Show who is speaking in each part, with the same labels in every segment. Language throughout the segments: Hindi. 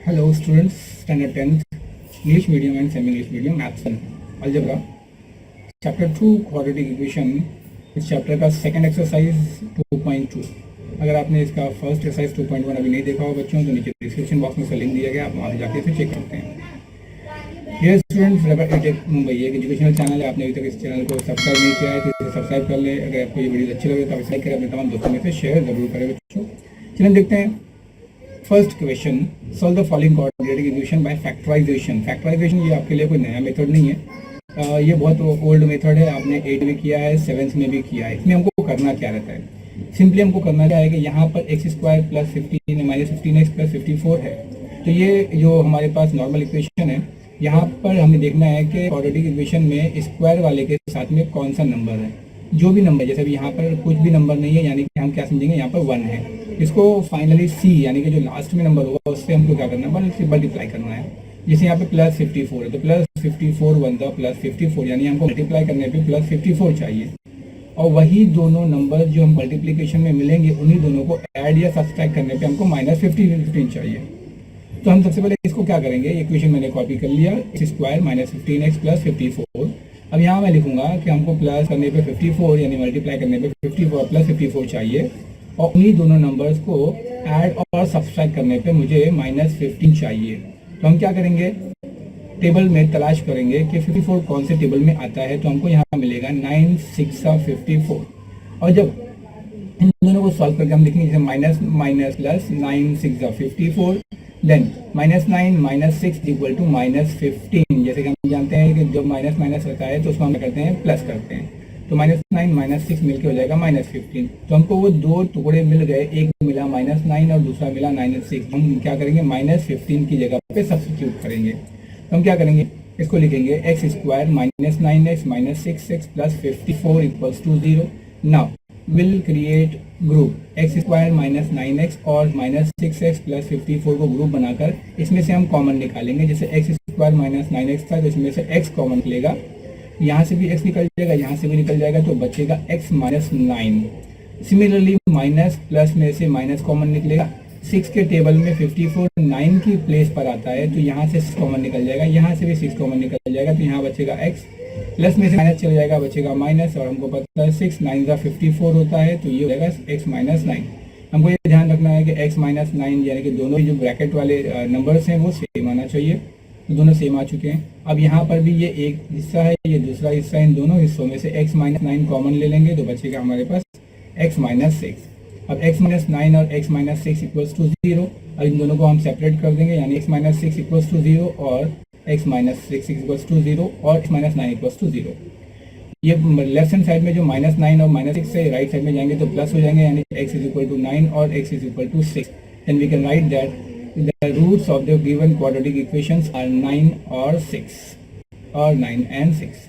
Speaker 1: Hello students, standard 10th, English medium and semi-English medium, maths and algebra. Chapter 2 quadratic equation, इस चैप्टर का सेकंड एक्सरसाइज 2.2। अगर आपने इसका फर्स्ट एक्सरसाइज 2.1 अभी नहीं देखा हो बच्चों तो नीचे डिस्क्रिप्शन बॉक्स में से लिंक दिया गया, आप वहाँ जाके इसे चेक करते हैं। ये स्टूडेंट्स एटेक मुंबई एक एजुकेशनल चैनल है। आपने अभी तक इस चैनल को सब्सक्राइब नहीं किया है तो इसे सब्सक्राइब कर ले। अगर आपको ये वीडियो अच्छी लगे तो आप लाइक करें, अपने तमाम दोस्तों में से शेयर जरूर करें बच्चों। चलिए देखते हैं first question. Solve the following quadratic equation by factorisation. Factorisation ये आपके लिए कोई नया मेथड नहीं है, ये बहुत ओल्ड मेथड है। आपने 8 में किया है, 7 में भी किया है। इसमें हमको करना क्या रहता है, सिंपली हमको करना क्या है कि यहाँ पर x square plus 15 minus 15x plus 54 है। तो ये जो हमारे पास नॉर्मल इक्वेशन है, यहाँ पर हमें देखना है कि क्वाड्रेटिक इक्वेशन में स्क्वायर वाले के साथ में कौन सा नंबर है। जो भी नंबर, जैसे यहाँ पर कुछ भी नंबर नहीं है, यानी कि हम क्या समझेंगे यहाँ पर 1 है। इसको फाइनली सी यानी कि जो लास्ट में नंबर होगा उससे हमको क्या करना है, 1 से मल्टीप्लाई करना है। जैसे यहाँ पे प्लस 54 है तो प्लस 54 1 था प्लस 54, यानी हमको मल्टीप्लाई करने पे प्लस 54 चाहिए। और वही दोनों नंबर जो हम मल्टीप्लिकेशन में मिलेंगे उन्हीं दोनों को ऐड या सब्सट्रैक्ट करने पे हमको माइनस 15 चाहिए। तो हम सबसे पहले इसको क्या करेंगे, इक्वेशन मैंने कॉपी कर लिया, x square minus 15x plus 54। अब यहाँ मैं लिखूंगा कि हमको प्लस करने पे 54 यानी मल्टीप्लाई करने पे 54 प्लस 54 चाहिए, और उन्हीं दोनों नंबर्स को ऐड और सब्सट्रैक्ट करने पे मुझे माइनस 15 चाहिए। तो हम क्या करेंगे, टेबल में तलाश करेंगे कि 54 कौन से टेबल में आता है। तो हमको यहाँ मिलेगा 9 6 54। और जब इन दोनों को सॉल्व करके हम लिखेंगे जैसे minus minus plus 9 6 54, then minus 9 minus 6 equal to minus 15। जैसे कि हम जानते हैं कि जब माइनस माइनस रहता है तो उसको हम क्या करते हैं, प्लस करते हैं। तो माइनस 9 माइनस 6 मिलकर हो जाएगा माइनस 15। तो हमको वो दो टुकड़े मिल गए, एक मिला माइनस 9 और दूसरा मिला माइनस 6। हम क्या करेंगे, माइनस 15 की जगह पे सब्स्टिट्यूट करेंगे। तो हम क्या करेंगे, इसको लिखेंगे X square minus 9x minus 6x plus 54 equals to 0। Now will create group X square minus 9x और माइनस 6x प्लस 54 को ग्रुप बनाकर इसमें से हम कॉमन निकालेंगे। जैसे एक्स स्क्वायर माइनस 9x था तो इसमें से x कॉमन निकलेगा, यहाँ से भी x निकल जाएगा, यहाँ से भी निकल जाएगा, तो बचेगा x minus 9। Similarly minus plus में से माइनस कॉमन निकलेगा। 6 के टेबल में 54 9 की प्लेस पर आता है तो यहाँ से 6 कॉमन निकल जाएगा, यहाँ से भी 6 कॉमन निकल जाएगा, तो यहाँ बचेगा x, प्लस में से माइनस चला जाएगा, बचेगा माइनस। और हमको पता है 6 9 का 54 होता है, तो ये हो जाएगा x माइनस 9। हमको ये ध्यान रखना है कि x माइनस 9 यानी कि दोनों जो ब्रैकेट वाले नंबर्स हैं वो सेम आना चाहिए। तो दोनों सेम आ चुके हैं। अब यहाँ पर भी ये एक हिस्सा है, ये दूसरा हिस्सा है, इन दोनों हिस्सों में से x माइनस 9 कॉमन ले लेंगे तो बचेगा हमारे पास x माइनस 6। अब x माइनस 9 और x माइनस 6 इक्वल्स टू 0। अब इन दोनों को हम सेपरेट कर देंगे, यानी x माइनस 6 इक्वल्स टू 0 और x माइनस 6 इक्वल्स टू 0 और x माइनस 9 इक्वल्स टू 0। ये लेफ्ट हैंड साइड में जो माइनस 9 और माइनस 6 से राइट साइड में जाएंगे तो प्लस हो जाएंगे, यानी x इज इक्वल टू 9 और x is equal to 6। Then we can write that the roots of the given quadratic equations are 9 or 6 or 9 and 6.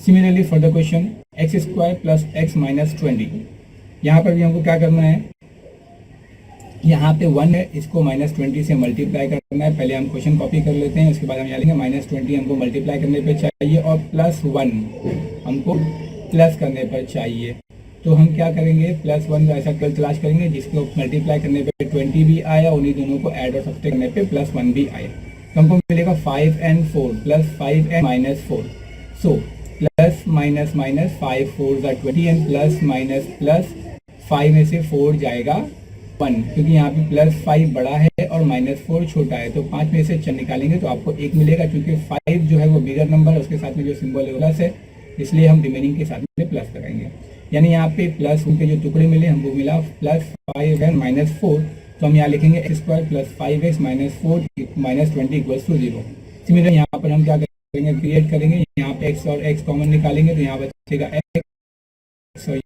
Speaker 1: Similarly for the question x square plus x minus 20, यहाँ पर भी हमको क्या करना है, यहाँ पे 1 है, इसको माइनस 20 से मल्टीप्लाई करना है। पहले हम क्वेश्चन कॉपी कर लेते हैं, उसके बाद हम यहाँ लेंगे माइनस 20 हमको मल्टीप्लाई करने पर चाहिए और प्लस 1 हमको प्लस करने पर चाहिए। तो हम क्या करेंगे, प्लस 1 ऐसा कल तलाश करेंगे जिसको मल्टीप्लाई करने पे 20 भी आया, उन्हीं दोनों को ऐड और सब्ट्रैक्ट करने पे प्लस 1 भी आया। तो हमको मिलेगा 5 and 4 plus 5 and minus 4। So plus minus minus 5 4 20 and plus minus plus 5 में से 4 जाएगा 1, क्योंकि यहाँ पे प्लस 5 बड़ा है और माइनस 4 छोटा है। तो 5 में से 4 निकालेंगे तो आपको 1 मिलेगा, क्योंकि 5 जो है वो बिगर नंबर है, उसके साथ में जो सिंबल है प्लस है, इसलिए हम रिमेनिंग के साथ में प्लस कराएंगे। यानी यहाँ पे प्लस उनके जो टुकड़े मिले हमको मिला प्लस 5 एंड माइनस 4। तो हम यहाँ लिखेंगे X square plus 5x minus 4 minus 20 equals to 0। Similar यहाँ पर हम क्या करेंगे, क्रिएट करेंगे, यहाँ पे x और x कॉमन निकालेंगे तो यहाँ बचेगा x, और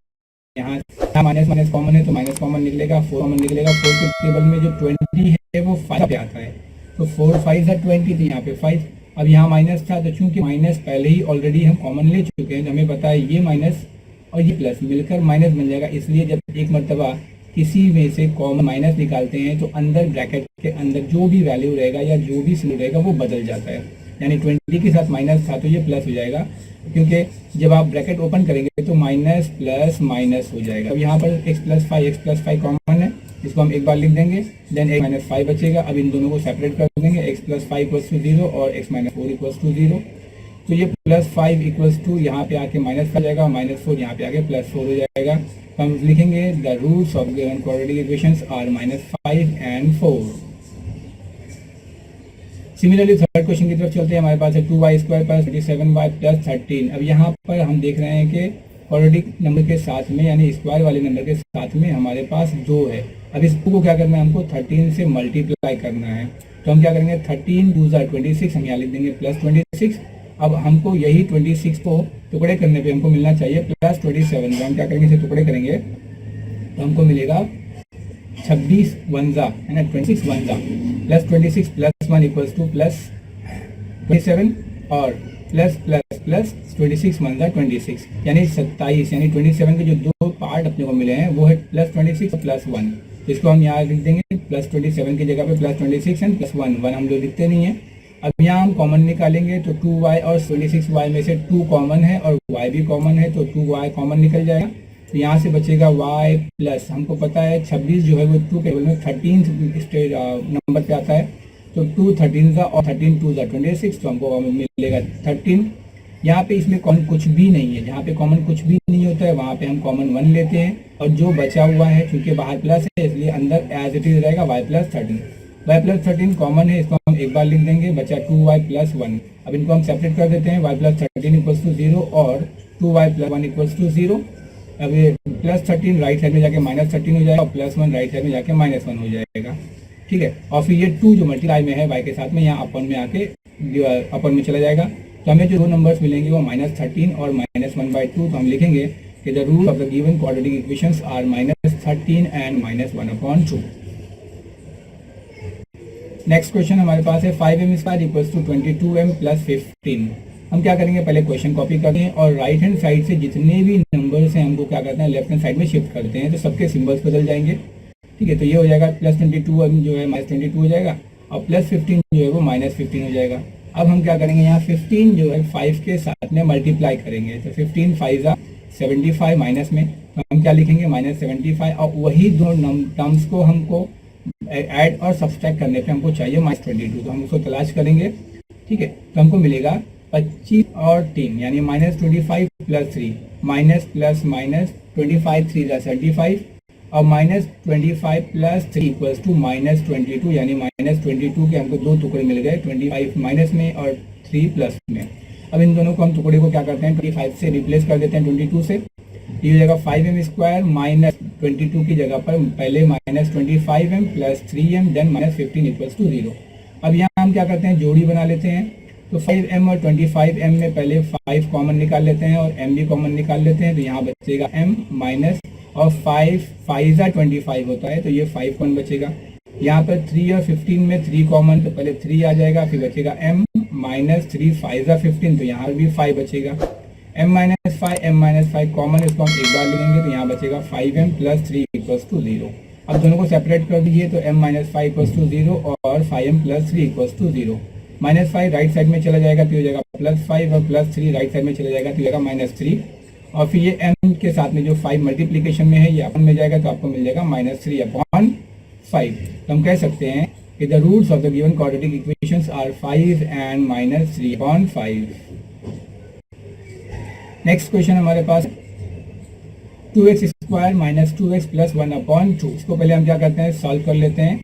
Speaker 1: यहाँ माइनस माइनस कॉमन है तो माइनस कॉमन निकलेगा, 4 कॉमन निकलेगा। 4 के टेबल में जो 20 है वो 5 पे आता है, तो 4 5 है 20 थी, यहाँ पे 5। अब यहाँ माइनस था तो चूंकि माइनस पहले ही ऑलरेडी हम कॉमन ले चुके हैं, हमें पता है ये माइनस और ये प्लस मिलकर माइनस बन जाएगा। इसलिए जब एक मरतबा किसी में से कॉमन माइनस निकालते हैं तो अंदर ब्रैकेट के अंदर जो भी वैल्यू रहेगा या जो भी सिंबल रहेगा वो बदल जाता है। यानी 20 के साथ माइनस था तो ये प्लस हो जाएगा, क्योंकि जब आप ब्रैकेट ओपन करेंगे तो माइनस प्लस माइनस हो जाएगा। अब यहाँ पर x प्लस 5 कॉमन है इसको हम एक बार लिख देंगे, देन x माइनस 5 बचेगा। अब इन दोनों को सेपरेट कर देंगे, x प्लस 5 इक्वल्स टू 0 और x माइनस 4 इक्वल्स टू 0। तो ये प्लस 5 इक्वल्स टू यहाँ पे आके माइनस का जाएगा, माइनस 4 यहाँ पे आके प्लस 4 हो जाएगा। तो हम लिखेंगे the roots of given quadratic equations are minus 5 and 4। Similarly third question की तरफ चलते हैं। हमारे पास है 2y² प्लस 27y प्लस 13। अब यहाँ पर हम देख रहे हैं कि क्वाड्रेटिक नंबर के साथ में यानी स्क्वायर वाले नंबर के साथ में हमारे पास 2 है। अब इसको क्या करना है, हमको 13 से मल्टीप्लाई करना है। तो हम क्या करेंगे, 13 2 ज़ा 26, हम यहाँ लिख देंगे प्लस 26। अब हमको यही 26 को टुकड़े करने पे हमको मिलना चाहिए प्लस 27। तो हम क्या करेंगे, इसे टुकड़े करेंगे तो हमको मिलेगा 26 1 ज़ा है ना, 26 1 ज़ा plus 26 plus 1 equals two plus 27 और प्लस प्लस प्लस 26 1 ज़ा 26 यानी 27, यानी 27 के जो दो पार्ट अपने को मिले हैं वो है प्लस 26 और प्लस 1। तो इसको हम यहाँ लिख देंगे प्लस 27 की जगह पे प्लस 26 एंड प्लस 1 हम लोग लिखते नहीं है। अब यहाँ हम कॉमन निकालेंगे तो 2y और 26y में से 2 कॉमन है और y भी कॉमन है, तो 2y कॉमन निकल जाएगा। तो यहाँ से बचेगा y प्लस, हमको पता है 26 जो है वो 2 टेबल में 13 नंबर पे आता है, तो 2 13 ज़ा और 13 2 ज़ा 26, तो हमको मिलेगा 13। यहाँ पे इसमें कॉमन कुछ भी नहीं है, जहाँ पे कॉमन कुछ भी नहीं होता है वहाँ पे हम कॉमन 1 लेते हैं और जो बचा हुआ है क्योंकि बाहर प्लस है इसलिए अंदर एज इट इज रहेगा y plus 13। y plus 13 common है, इसको हम एक बार लिख देंगे, बचा 2y प्लस 1। अब इनको हम सेपरेट कर देते हैं, y प्लस 13 इक्वल्स टू 0 और 2y प्लस 1 इक्वल्स टू 0। अब ये प्लस 13 राइट साइड में जाके माइनस 13 हो जाएगा और प्लस 1 राइट साइड में जाके माइनस 1 हो जाएगा, ठीक है। और फिर ये 2 जो मल्टीप्लाई में है y के साथ में यहाँ अपन में आके अपन में चला जाएगा। तो हमें जो दो नंबर्स मिलेंगे वो माइनस 13 और माइनस 1/2। तो हम लिखेंगे कि the root of the given quadratic equations are minus 13 and minus 1/2। Next question हमारे पास है 5m² equals to 22m plus 15। हम क्या करेंगे, पहले क्वेश्चन कॉपी करते हैं और राइट हैंड साइड से जितने भी नंबर्स हैं हमको क्या करते हैं लेफ्ट हैंड साइड में शिफ्ट करते हैं, तो सबके सिंबल्स बदल जाएंगे, ठीक है। तो ये हो जाएगा प्लस 22 जो है माइनस 22 हो जाएगा और प्लस 15 जो है वो माइनस 15 हो जाएगा। अब हम क्या करेंगे, यहाँ 15 जो है 5 के साथ में मल्टीप्लाई करेंगे, तो 15 5 ज़ा 75 माइनस में, तो हम क्या लिखेंगे माइनस 75 और वही दो टर्म्स को हमको ऐड और सब्सट्रैक्ट करने पे हमको चाहिए माइनस 22। तो हम उसको तलाश करेंगे, ठीक है। तो हमको मिलेगा 25 और 3 यानी minus 25 plus 3 minus plus minus 25 3 ज़ा 35 और minus 25 plus 3 equals to minus 22 यानी माइनस 22 के हमको दो टुकड़े मिल गए, 25 माइनस में और 3 प्लस में। अब इन दोनों को हम टुकड़े को क्या करते हैं 25 से रिप्लेस कर देते हैं 22 से, ये हो जाएगा 5m² माइनस 22 की जगह पर पहले minus 25m plus 3m then minus 15 equals to 0। अब यहाँ हम क्या करते हैं जोड़ी बना लेते हैं, तो 5m और 25m में पहले 5 कॉमन निकाल लेते हैं और m भी कॉमन निकाल लेते हैं, तो यहाँ बचेगा m माइनस और 5 ज़ा 25 होता है, तो ये 5 कौन बचेगा। यहाँ पर 3 और 15 में 3 कॉमन, तो पहले 3 आ जाएगा, फिर बचेगा m माइनस 3 5 ज़ा 15, तो यहाँ भी 5 बचेगा। m माइनस 5 कॉमन, इसको हम एक बार लेंगे, तो यहाँ बचेगा 5m प्लस 3 इक्वल्स टू 0। अब दोनों को सेपरेट कर दीजिए, तो m माइनस 5 इक्वल्स टू 0 और 5m plus 3 equals to 0। Minus 5 right side में चला जाएगा तो हो जाएगा प्लस 5 और प्लस 3 राइट साइड में चला जाएगा तो हो जाएगा माइनस 3 और फिर ये m के साथ में जो 5 मल्टीप्लिकेशन में है ये अपन में जाएगा तो आपको मिल जाएगा माइनस 3/5। तो हम कह सकते हैं कि the roots of the given quadratic equations are 5 and minus 3/5। Next question हमारे पास 2x² माइनस 2x प्लस 1/2। इसको पहले हम क्या करते हैं सॉल्व कर लेते हैं,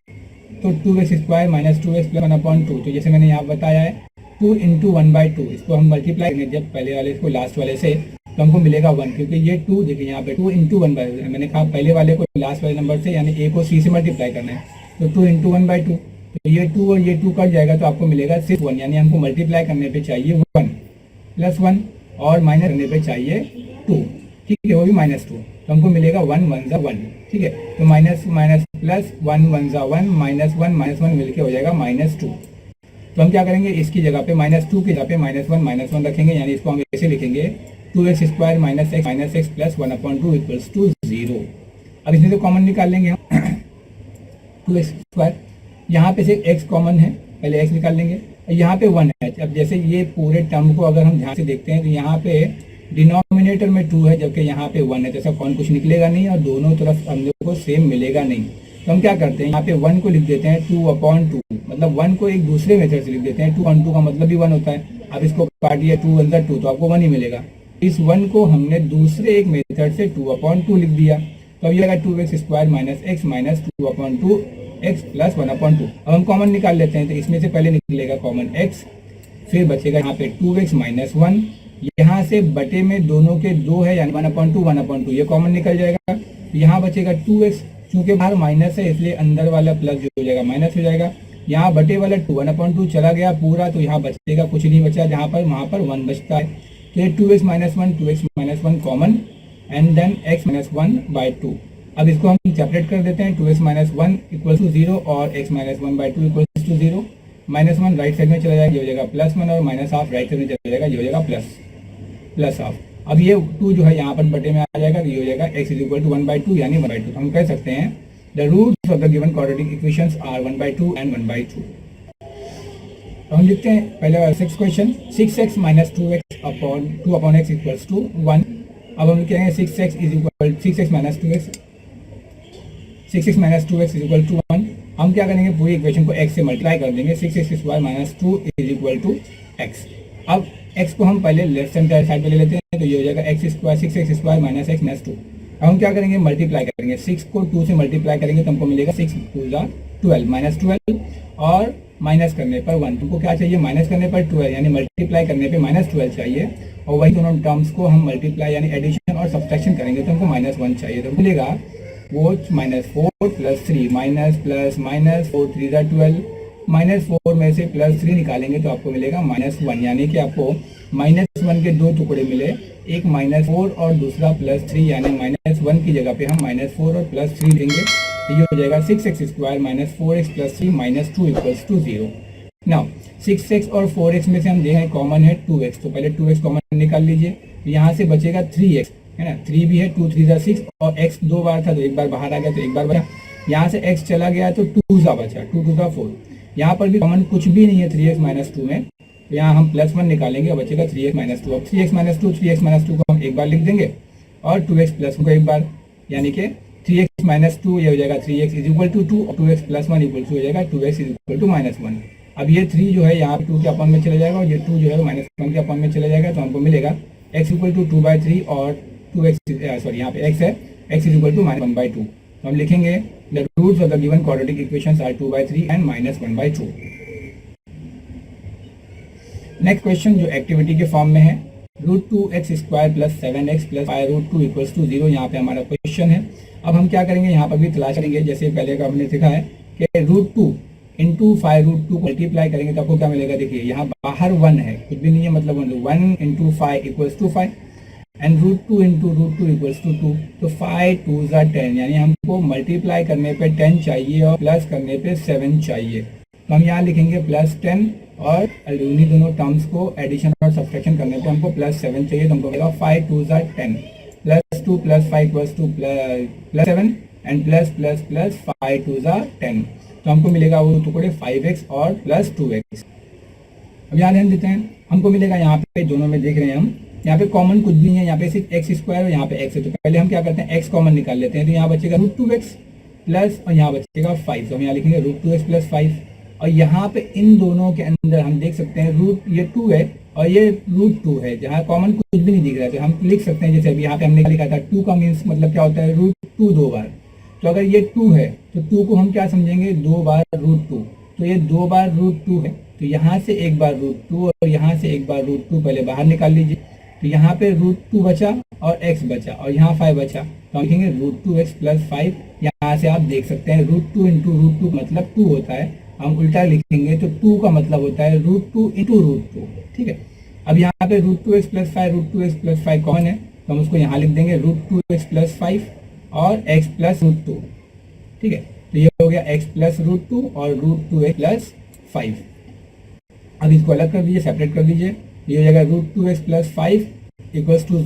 Speaker 1: तो 2x² माइनस 2x प्लस 1/2, तो जैसे मैंने यहाँ बताया है 2 इंटू 1/2, इसको हम मल्टीप्लाई करेंगे जब पहले वाले इसको लास्ट वाले से, तो हमको मिलेगा 1, क्योंकि ये 2 देखिए यहाँ पे 2 इंटू 1/2, मैंने कहा पहले वाले को लास्ट वाले नंबर से यानी a को c से मल्टीप्लाई करना है, तो 2 इंटू 1/2, तो ये 2 और ये 2 कट जाएगा तो आपको मिलेगा सिर्फ 1, यानी हमको मल्टीप्लाई करने पे चाहिए 1 प्लस 1 और माइनस करने पे चाहिए 2, ठीक है, वो भी माइनस 2, तो हमको मिलेगा 1 1 ज़ा 1, ठीक है। तो माइनस माइनस प्लस 1 1 ज़ा 1 माइनस 1 मिलके हो जाएगा माइनस 2। तो हम क्या करेंगे इसकी जगह पे माइनस 2 की जगह पे माइनस 1 रखेंगे, यानी इसको हम ऐसे लिखेंगे 2x² minus x plus 1/2 equals to 0। अब इसमें तो कॉमन निकाल लेंगे हम 2x², यहाँ पे से x कॉमन है, पहले x निकाल लेंगे और यहाँ पे 1 है। अब जैसे ये पूरे टर्म को अगर हम ध्यान से देखते हैं तो यहाँ पे डिनोमिनेटर में 2 है जबकि यहाँ पे 1 है, तो ऐसा कौन कुछ निकलेगा नहीं और दोनों तरफ हम लोग को सेम मिलेगा नहीं। तो हम क्या करते हैं, यहाँ पे 1 को लिख देते हैं 2/2, मतलब 1 को एक दूसरे मेथड से लिख देते हैं। 2/2 का मतलब भी 1 होता है। आप इसको काटिए 2 × 2 तो आपको 1 ही मिलेगा। इस 1 को हमने दूसरे एक मेथड से 2/2 लिख दिया, तो अब ये आएगा 2x² - x minus 2/2x plus 1/2। अब हम कॉमन निकाल लेते हैं, तो इसमें से पहले निकलेगा कॉमन x, फिर बचेगा यहाँ पे 2x - 1, यहाँ से बटे में दोनों के 2 है यानी 1/2 ये कॉमन निकल जाएगा। यहाँ बचेगा 2x, चूंकि बाहर माइनस है इसलिए अंदर वाला प्लस जो हो जाएगा माइनस हो जाएगा। यहाँ बटे वाला 1/2 चला गया पूरा, तो यहाँ बचेगा कुछ नहीं बचा, जहाँ पर वहाँ पर 1 बचता है। तो ये 2x - 1 common and then x - 1/2। अब इसको हम सेपरेट कर देते हैं। 2x - 1 = 0 और x - 1/2 = 0। -1 राइट साइड में चला जाएगा, ये हो जाएगा +1, और -1/2 राइट साइड में चला जाएगा, ये हो जाएगा +1/2। अब ये 2 जो है यहाँ पर बटे में आ जाएगा, ये हो जाएगा x = 1/2 यानी 1/2। तो हम कह सकते हैं the roots of the given quadratic equations are 1/2 and 1/2। तो हम लिखते हैं पहले वाला 6 क्वेश्चन। 6x - 2x = 1। अब हम लिखेंगे 6x - 2x = 1। हम क्या करेंगे, पूरी इक्वेशन को x से मल्टीप्लाई कर देंगे। 6x² - 2 = x। अब x को हम पहले लेफ्ट हैंड साइड पे ले लेते हैं, तो ये हो जाएगा x² 6x² - x - 2। अब हम क्या करेंगे, मल्टीप्लाई करेंगे। 6 को 2 से मल्टीप्लाई करेंगे तो हमको मिलेगा 6 × 2 = 12 -12, और माइनस करने पर 1। तुमको क्या चाहिए, माइनस करने पर 12 यानी मल्टीप्लाई करने पे -12 चाहिए, और वही दोनों टर्म्स को हम मल्टीप्लाई यानी एडिशन और सब्ट्रैक्शन करेंगे तो हमको -1 चाहिए। तो मिलेगा वो -4 + 3 -+- 4 3 = 12, -4 में से +3 निकालेंगे तो आपको मिलेगा -1, यानी कि आपको -1 के 2 टुकड़े मिले, एक -4 और दूसरा +3, यानी -1 की जगह पे हम -4 और +3 लेंगे। ये हो जाएगा 6x² - 4x + 3 - 2 = 0। नाउ 6x और 4x में से हम देखें कॉमन है 2x, तो पहले 2x कॉमन निकाल लीजिए। यहाँ से बचेगा 3x, है ना, 3 भी है, 2 3 = 6, और x 2 बार था तो एक बार बाहर आ गया तो एक बार बचा। यहाँ से x चला गया तो 2 बचा, 2 2 = 4। यहाँ पर भी कॉमन कुछ भी नहीं है 3x - 2 में, तो यहाँ हम +1 निकालेंगे और बचेगा 3x - 2। अब 3x - 2 को हम एक बार लिख देंगे, और 2x + 1 को एक बार, यानी कि 3x - 2 ये हो जाएगा 3x = 2, और 2x + 1 हो जाएगा 2x = -1। अब ये 3 जो है यहाँ पे 2 के अपॉन में चला जाएगा, और ये 2 जो है -1 के अपॉन में चला जाएगा, तो हमको मिलेगा x = 2/3 और 2x सॉरी यहाँ पे x है, x = -1/2। तो हम लिखेंगे the roots of the given quadratic equations are 2/3 and -1/2। Next question जो एक्टिविटी के फॉर्म में है, √2x² + 7x + 5√2 = 0। यहाँ पे हमारा क्वेश्चन है। अब हम क्या करेंगे, यहाँ पर भी तलाश करेंगे, जैसे पहले का हमने सीखा है कि √2 × 5√2 को मल्टीप्लाई करेंगे तो आपको क्या मिलेगा। देखिए यहाँ बाहर 1 है, कुछ भी नहीं है, मतलब 1 × 5 = 5, एंड √2 × √2 = 2। तो 5 2 = 10, यानी हमको मल्टीप्लाई करने पे 10 चाहिए और प्लस करने पे 7 चाहिए। तो हम यहाँ लिखेंगे +10, और उन्हीं दोनों टर्म्स को एडिशन और सब्ट्रैक्शन करने पे हमको +7 चाहिए, तो हमको मिलेगा 5 2 = 10, +2 + 5 = +7, एंड +++ 5 2 = 10। तो हमको मिलेगा वो टुकड़े 5x और +2x। अब यहाँ ध्यान देते हैं, हमको मिलेगा यहाँ पे दोनों में देख रहे हैं हम, यहाँ पे कॉमन कुछ भी नहीं है, यहाँ पे सिर्फ x² और यहाँ पे x है। तो पहले हम क्या करते हैं, x कॉमन निकाल लेते हैं, तो यहाँ बचेगा √2x प्लस, और यहाँ बचेगा 5, तो हम यहाँ लिखेंगे √2x + 5। और यहाँ पे इन दोनों के अंदर हम देख सकते हैं रूट ये 2 है और ये √2 है, जहाँ कॉमन कुछ भी नहीं दिख रहा है, तो हम लिख सकते हैं जैसे अभी यहाँ पे हमने लिखा था 2 का मीन्स मतलब क्या होता है, √2 2 बार। तो अगर ये 2 है तो 2 को हम क्या समझेंगे, 2 बार √2, तो ये 2 बार √2 है, तो यहाँ से एक बार √2 और यहाँ से एक बार √2 पहले बाहर निकाल लीजिए। तो यहाँ पे √2 बचा और x बचा, और यहाँ 5 बचा, तो हम लिखेंगे √2x + 5। यहाँ से आप देख सकते हैं √2 × √2 मतलब 2 होता है, हम उल्टा लिखेंगे तो 2 का मतलब होता है √2 × √2। ठीक है, अब यहाँ पे √2x + 5 √2x + 5 कॉमन है, तो हम उसको यहाँ लिख देंगे √2x + 5 और x + √2। ठीक है, तो ये हो गया x + √2 और √2x + 5। अब इसको अलग कर दीजिए, सेपरेट कर दीजिए, ये हो जाएगा √2x + 5 =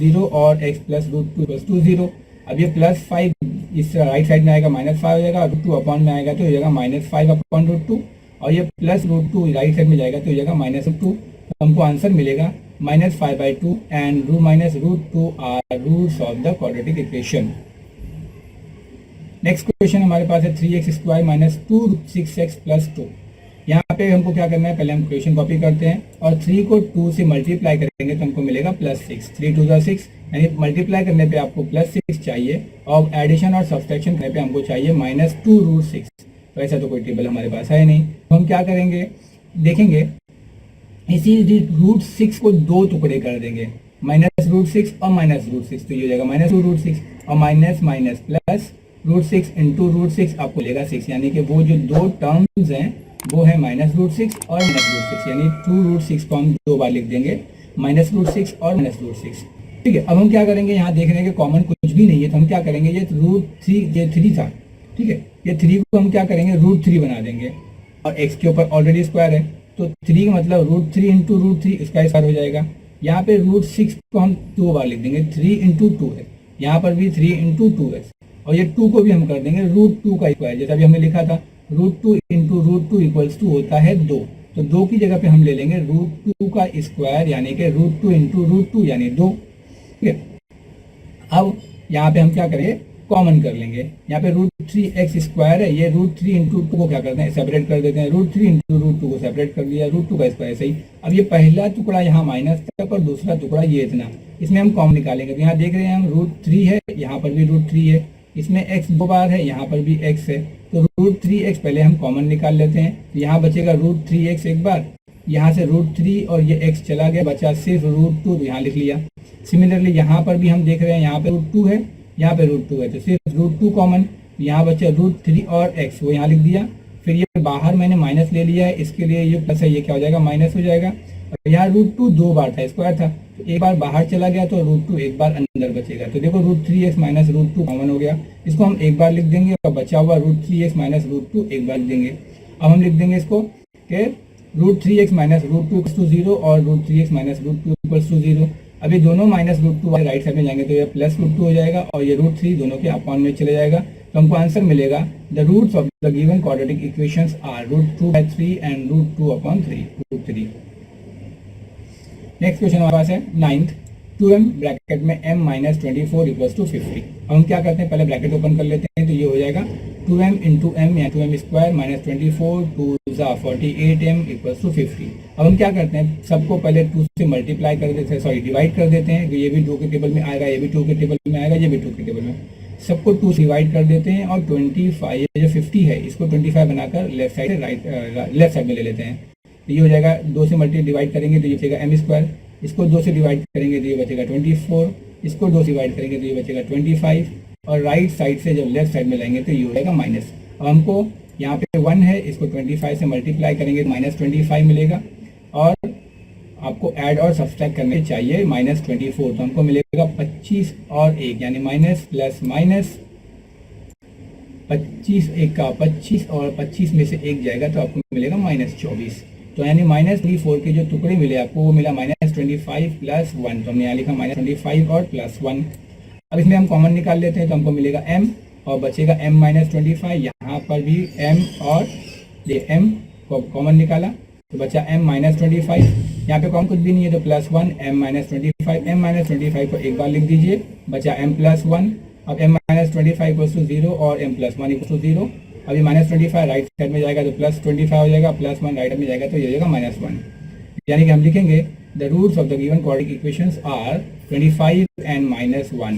Speaker 1: 0 और x + √2 = 0। अब ये +5 इस राइट साइड में आएगा, -5 हो जाएगा, √2 अपॉन में आएगा तो हो जाएगा -5/√2, और ये +√2 राइट साइड में जाएगा तो हो जाएगा -2। तो हमको आंसर मिलेगा -5/2 and -√2 are roots of the quadratic equation. Next question हमारे पास है 3x square minus 2√6x plus 2। यहाँ पे हमको क्या करना है, पहले हम क्वेश्चन कॉपी करते हैं और 3 को 2 से मल्टीप्लाई करेंगे तो हमको मिलेगा +6। 3 2 6, यानी मल्टीप्लाई करने पे आपको +6 चाहिए और एडिशन और सब्सट्रैक्शन करने पे हमको चाहिए -2√6। तो ऐसा तो कोई टेबल हमारे पास है नहीं, तो हम क्या करेंगे, देखेंगे इसी √6 को 2 टुकड़े कर देंगे, -√6 और -√6, तो ये हो जाएगा -2√6 और माइनस माइनस प्लस √6 इंटू √6 आपको लेगा 6, यानी कि वो जो दो टर्म्स हैं वो है -√6 और -√6, यानी 2√6 को हम 2 बार लिख देंगे, -√6 और -√6। ठीक है, अब हम क्या करेंगे, यहाँ देख रहे हैं कि कॉमन कुछ भी नहीं है, तो हम क्या करेंगे, ये √3 ये 3 था, ठीक है, ये 3 को हम क्या करेंगे √3 बना देंगे और x के ऊपर ऑलरेडी स्क्वायर है, तो 3 का मतलब √3 इंटू √3 इसका स्क्वायर हो जाएगा। यहाँ पे √6 को हम 2 बार लिख देंगे, 3 इंटू 2 है, यहाँ पर भी 3 इंटू 2 है, और ये 2 को भी हम कर देंगे √2 का स्क्वायर, जैसा भी हमने लिखा था √2 इंटू √2 इक्वल्स टू होता है 2, तो 2 की जगह पे हम ले लेंगे √2 का स्क्वायर यानी कि √2 इंटू √2 यानी 2। ठीक है, अब यहाँ पे हम क्या करेंगे, कॉमन कर लेंगे, यहाँ पे √3x स्क्वायर है, ये √3 इंटू 2 को क्या करते हैं, सेपरेट कर देते हैं, √3 इंटू √2 को सेपरेट कर दिया, √2 का स्क्वायर सही। अब ये पहला टुकड़ा यहाँ माइनस तक और दूसरा टुकड़ा ये इतना, इसमें हम कॉमन निकालेंगे, तो यहाँ देख रहे हैं हम √3 है, यहाँ पर भी √3 है, इसमें x 2 बार है, यहाँ पर भी x है, तो √3x पहले हम कॉमन निकाल लेते हैं, तो यहाँ बचेगा √3x एक बार, यहाँ से √3 और ये x चला गया, बचा सिर्फ √2, तो यहाँ लिख लिया। सिमिलरली यहाँ पर भी हम देख रहे हैं, यहाँ पे √2 है, यहाँ पे √2 है, तो सिर्फ √2 कॉमन, यहाँ बचा √3 और x, वो यहाँ लिख दिया। फिर ये बाहर मैंने माइनस ले लिया है, इसके लिए ये प्लस है, ये क्या हो जाएगा, माइनस हो जाएगा। और यहाँ √2 2 बार था, स्क्वायर था, तो एक बार बाहर चला गया तो √2 एक बार अंदर बचेगा, तो देखो √3x माइनस √2 कॉमन हो गया, इसको हम एक बार लिख देंगे और बचा हुआ √3x माइनस √2 एक बार लिख देंगे। अब हम लिख देंगे इसको कि √3x माइनस √2 इक्वल्स टू 0 और √3x माइनस √2 इक्वल्स टू 0। अभी दोनों -√2 वाले राइट साइड में जाएंगे तो ये +√2 हो जाएगा और ये √3 दोनों के अपॉन में चले जाएगा, तो हमको आंसर मिलेगा the roots of the given quadratic equations are √2/3 and √2/3 √3। Next question हमारे पास है 9th, 2m ब्रैकेट में m माइनस 24 इक्वल्स टू 50। अब हम क्या करते हैं, पहले ब्रैकेट ओपन कर लेते हैं, तो ये हो जाएगा 2m इंटू m या 2m square minus 24 2 48m equals to 50। अब हम क्या करते हैं, सबको पहले 2 से मल्टीप्लाई कर देते हैं, सॉरी डिवाइड कर देते हैं, तो ये भी 2 के टेबल में आएगा, ये भी 2 के टेबल में आएगा, ये भी 2 के टेबल में, सबको 2 से डिवाइड कर देते हैं और 25 जो 50 है इसको 25 बनाकर लेफ्ट साइड लेफ्ट साइड में ले लेते हैं, तो ये हो जाएगा 2 से मल्टी डिवाइड करेंगे तो ये बचेगा m स्क्वायर, इसको 2 से डिवाइड करेंगे तो ये बचेगा 24, इसको 2 से डिवाइड करेंगे तो ये बचेगा 25 और राइट साइड से जब लेफ्ट साइड में लाएंगे तो ये हो जाएगा माइनस। अब हमको यहाँ पे 1 है, इसको 25 से मल्टीप्लाई करेंगे तो -25 मिलेगा और आपको ऐड और सब्सट्रैक्ट करने चाहिए -24, तो हमको मिलेगा 25 और 1 यानी माइनस प्लस माइनस 25 1 का 25 और 25 में से 1 जाएगा तो आपको मिलेगा -24, तो यानी -24 के जो टुकड़े मिले आपको वो मिला -25 प्लस 1, तो हमने यहाँ लिखा -25 और +1। अब इसमें हम कॉमन निकाल लेते हैं तो हमको मिलेगा m और बचेगा m-25, यहाँ पर भी m और ये m को कॉमन निकाला तो बचा m-25, यहाँ पे कॉमन कुछ भी नहीं है तो +1 m-25, m-25 को एक बार लिख दीजिए, बचा m+1। अब m-25 इक्वल्स टू 0 और m+1 इक्वल्स टू 0। अभी -25 राइट साइड में जाएगा तो +25 हो जाएगा, +1 राइट में जाएगा तो ये हो जाएगा -1, यानी कि हम लिखेंगे the roots of the given quadratic equations are 25 and -1।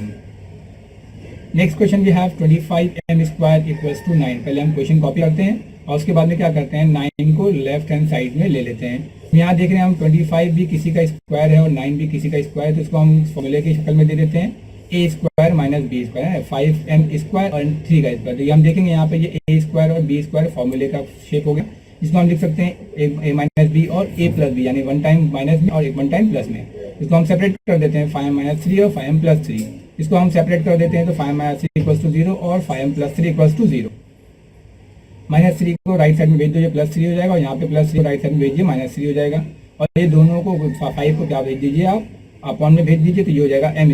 Speaker 1: Next question we have 25m square equals to 9। पहले हम क्वेश्चन कॉपी करते हैं और उसके बाद में क्या करते हैं, 9 को लेफ्ट हैंड साइड में ले लेते हैं। यहाँ देख रहे हैं हम 25 भी किसी का स्क्वायर है और 9 भी किसी का स्क्वायर है, तो इसको हम फॉर्मूले की शक्ल में दे देते हैं a square minus b square है, 5m स्क्वायर और 3 का स्क्वायर। तो ये हम देखेंगे यहाँ पे ये a स्क्वायर और b स्क्वायर फॉर्मूले का शेप हो गया, जिसको हम लिख सकते हैं a माइनस बी और a प्लस बी, यानी 1 टाइम माइनस में और 1 टाइम प्लस में। इसको हम सेपरेट कर देते हैं 5m-3 और 5m+3, इसको हम सेपरेट कर देते हैं तो 5m-3 इक्वल्स टू 0 और 5m+3 इक्वल्स टू 0। -3 को राइट साइड में भेज दो, ये +3 हो जाएगा और यहाँ पे +3 को राइट साइड में भेजिए -3 हो जाएगा, और ये दोनों को 5 को क्या भेज दीजिए आप अपॉन में भेज दीजिए, तो ये हो जाएगा m =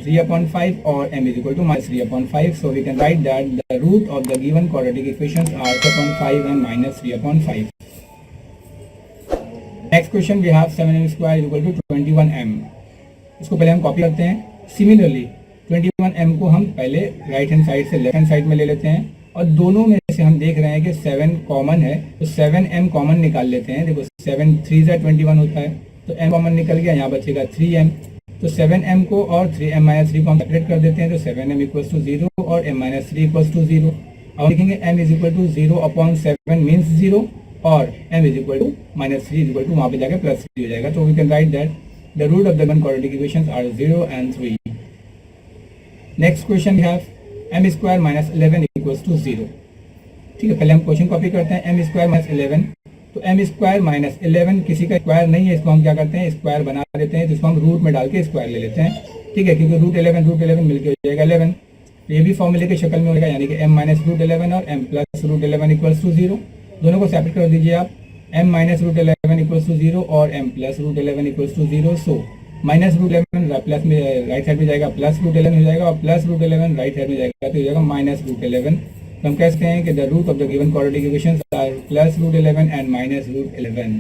Speaker 1: 3/5 और m = -3/5। So we can write that the root of the given quadratic equations are 3/5 and -3/5। Next question we have 7m² = 21m। इसको पहले हम कॉपी करते हैं। सिमिलरली 21m को हम पहले राइट हैंड साइड से लेफ्ट हैंड साइड में ले लेते हैं और दोनों में से हम देख रहे हैं कि 7 कॉमन है, तो 7m कॉमन निकाल लेते हैं। देखो 7 3 जा 21 होता है, तो m कॉमन निकल गया, यहाँ बचेगा 3m। तो 7m को और 3m-3 को हम सेपरेट कर देते हैं, तो 7m इक्वल्स टू 0 और m-3 इक्वल्स टू 0। अब लिखेंगे m is equal to 0/7 means 0 और m is equal to -3 is equal to वहाँ पे जाकर +3 हो जाएगा। तो we can write that the root of the given quadratic equations are 0 and 3। Next question we have m square minus 11 equals to 0। ठीक है, पहले हम क्वेश्चन कॉपी करते हैं। m स्क्वायर माइनस 11, तो m स्क्वायर माइनस 11 किसी का स्क्वायर नहीं है, इसको हम क्या करते हैं, स्क्वायर बना देते हैं, जिसको हम रूट में डाल के स्क्वायर ले लेते हैं। ठीक है, क्योंकि रूट 11 मिलकर हो जाएगा 11, तो ये भी फॉर्मूले की शक्ल में होगा, यानी कि m माइनस रूट 11 और m plus root 11 equals to 0। दोनों को सेपरेट कर दीजिए आप, m minus root 11 equals to 0 और m plus root 11 equals to 0। So minus root 11 plus में राइट साइड में जाएगा, प्लस रूट 11 हो जाएगा, और प्लस रूट 11 राइट साइड में जाएगा, तो हो जाएगा माइनस रूट 11। तो हम कह सकते हैं कि the root of the given quadratic equations are plus root 11 and minus root 11।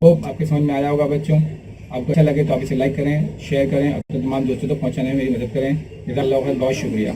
Speaker 1: Hope आपके समझ में आया होगा बच्चों। आपको अच्छा लगे तो आप इसे लाइक करें, शेयर करें, अपने तमाम दोस्तों तक पहुंचाने में मेरी मदद करें। जज़ाकल्लाहु खैर, बहुत शुक्रिया।